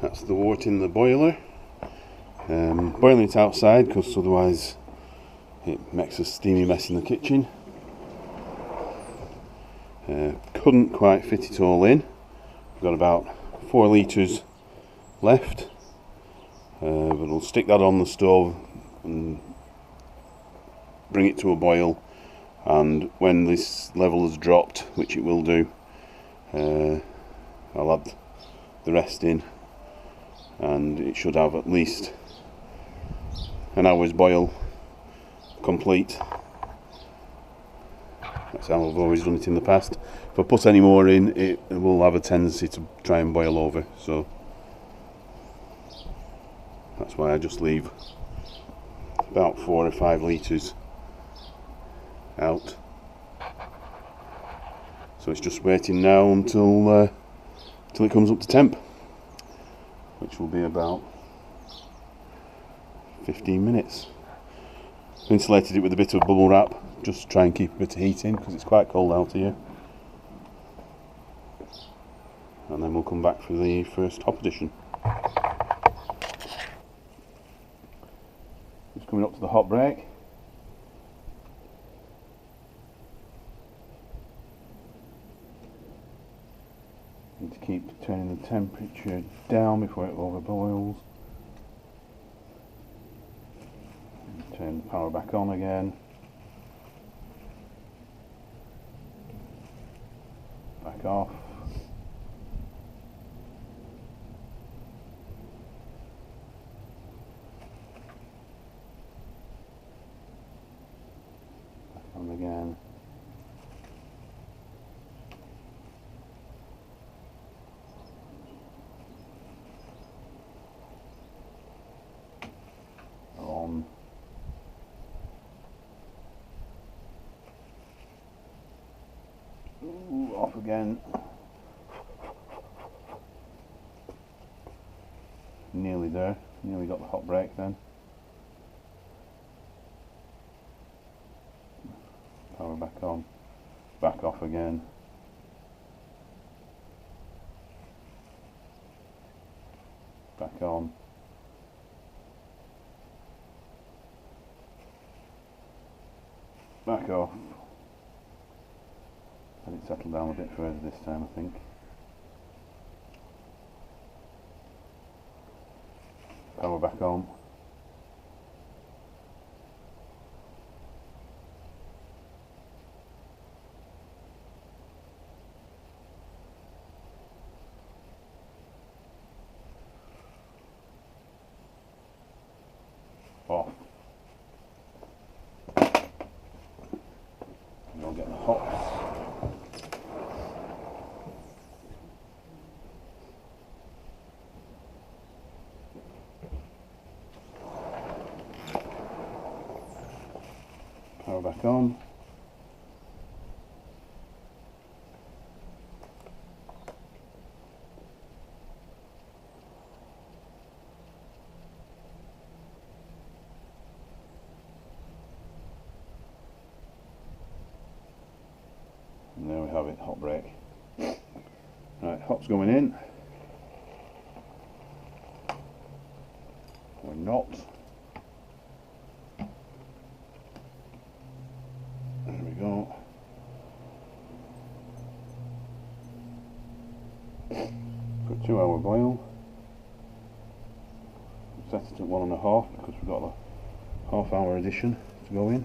That's the wort in the boiler. Boiling it outside because otherwise it makes a steamy mess in the kitchen. Couldn't quite fit it all in. We've got about 4 litres left, but we'll stick that on the stove and bring it to a boil, and when this level has dropped, which it will do, I'll add the rest in, and it should have at least an hour's boil complete. That's how I've always done it in the past. If I put any more in, it will have a tendency to try and boil over, so that's why I just leave about 4 or 5 litres out. So it's just waiting now until it comes up to temp, which will be about 15 minutes. Insulated it with a bit of bubble wrap just to try and keep a bit of heat in because it's quite cold out here. And then we'll come back for the first hop addition. Just coming up to the hop break. Need to keep turning the temperature down before it overboils. Turn the power back on again. Back off. Back on again. On. Ooh, off again. Nearly there. Nearly got the hot break then. Power back on. Back off again. Back on. Back off. Let it settle down a bit further this time, I think. Power back on. Off. And I'll get the hops. Power back on. And there we have it, hot break. Right, hops going in. Or not. There we go. For a 2-hour boil. Set it at 1.5 because we've got a half-hour addition to go in.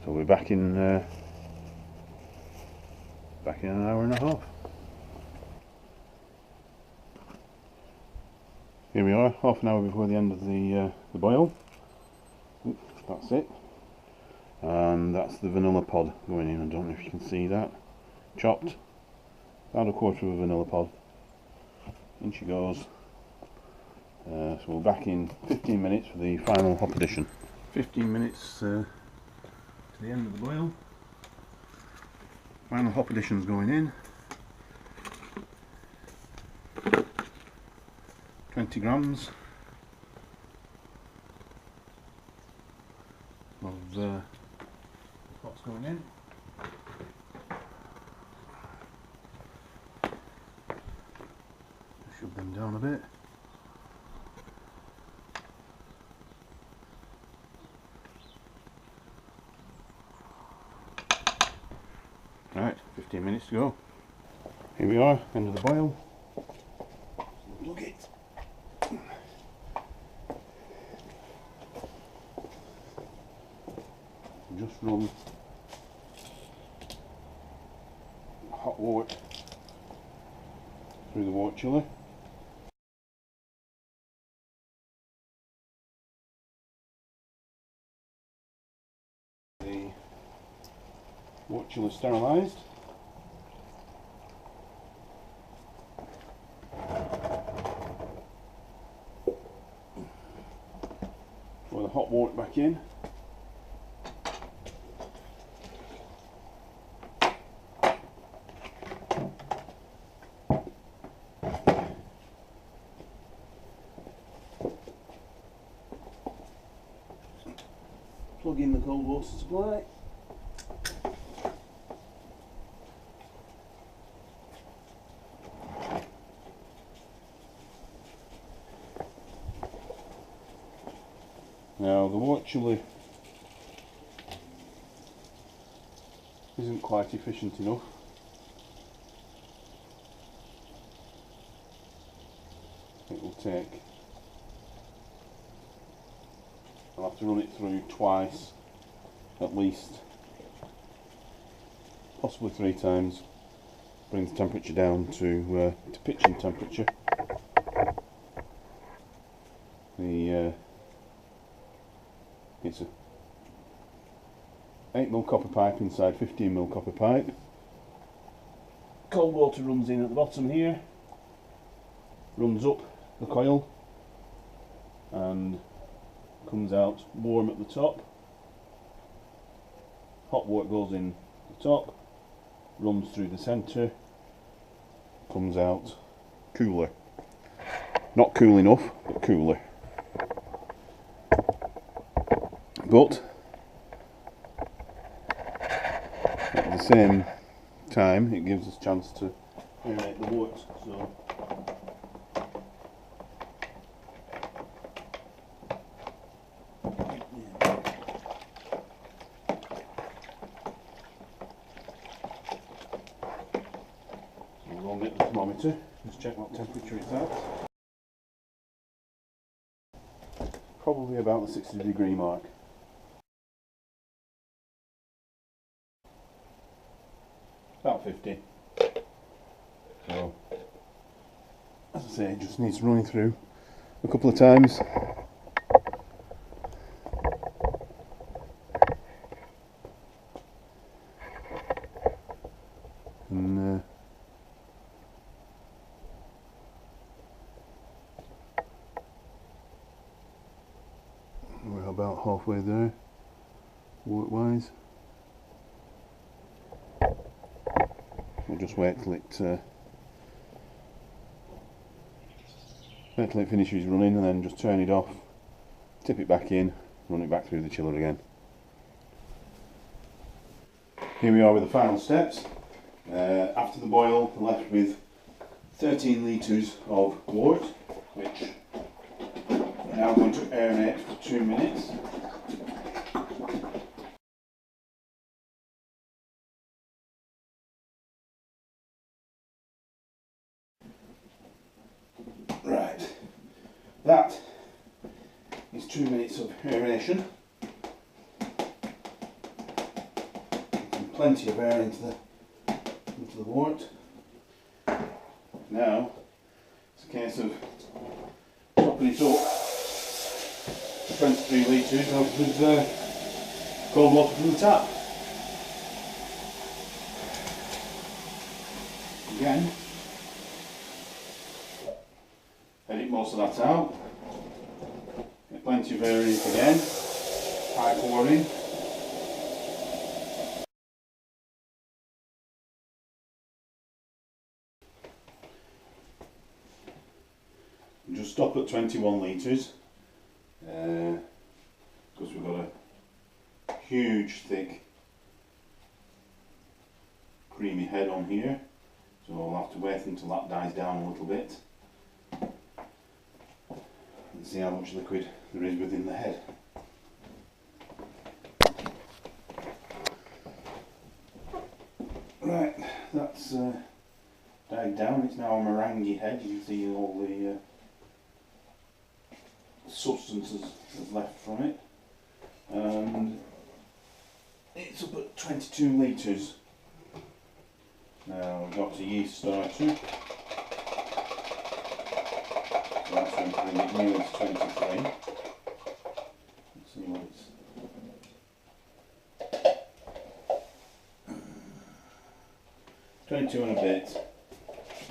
So we're back in an hour and a half. Here we are, half an hour before the end of the boil. Oops, that's it. And that's the vanilla pod going in. I don't know if you can see that. Chopped. About 1/4 of a vanilla pod. In she goes. So we're back in 15 minutes for the final hop addition. 15 minutes to the end of the boil. Final hop addition's going in. 20 grams of going in. Shove them down a bit. Right, 15 minutes to go. Here we are, end of the boil. Plug it. Just run hot wort through the wort chiller. The wort chiller sterilised. Pour the hot wort back in. Plug in the cold water supply. Now the wort chiller isn't quite efficient enough. It will take, I'll have to run it through twice at least, possibly 3 times, bring the temperature down to pitching temperature. It's a 8mm copper pipe inside 15mm copper pipe. Cold water runs in at the bottom here, runs up the coil and comes out warm at the top. Hot water goes in the top, runs through the centre, comes out cooler. Not cool enough, but cooler. But at the same time it gives us a chance to aerate the wort. So we'll get the thermometer, just check what temperature it's at. Probably about the 60-degree mark. About 50. So, as I say, it just needs running through a couple of times. And we're about halfway there, wort-wise. We'll just wait till it finishes running and then just turn it off, tip it back in, run it back through the chiller again. Here we are with the final steps. After the boil, we're left with 13 litres of wort, which we're now going to aerate for 2 minutes. Right, that is 2 minutes of aeration. Plenty of air into the wort. Now it's a case of topping it up to 23 litres with cold water from the tap. Again, edit most of that out. Get plenty of air in it again. High pouring. Just stop at 21 litres because we've got a huge thick creamy head on here, so I'll have to wait until that dies down a little bit and see how much liquid there is within the head. Right, that's died down. It's now a meringue head. You can see all the substances that's left from it, and it's up at 22 litres. Now we've got a yeast starter, so that's going to bring it nearer to 23. Let's see what it's 22 and a bit.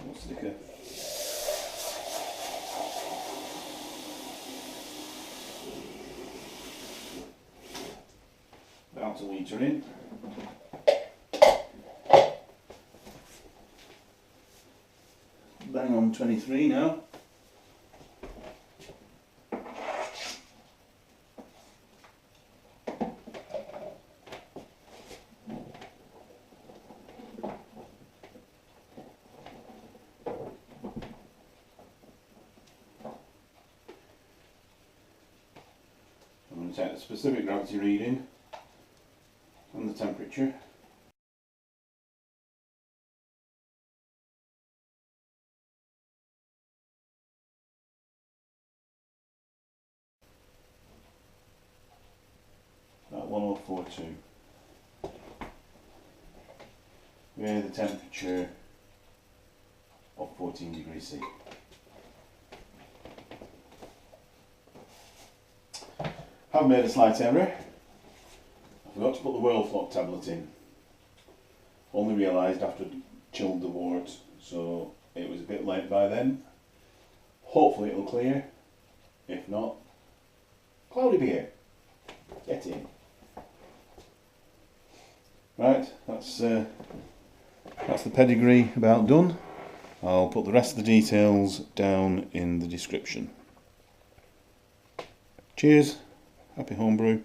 Little sticker. About a litre in. Bang on 23 now. I'm going to take the specific gravity reading and the temperature. At 1042. With a temperature of 14 degrees C. I've made a slight error. I forgot to put the whirl flock tablet in. Only realised after I'd chilled the wort, so it was a bit late by then. Hopefully it'll clear. If not, cloudy beer. Get in. Right, that's the pedigree about done. I'll put the rest of the details down in the description. Cheers, happy homebrew.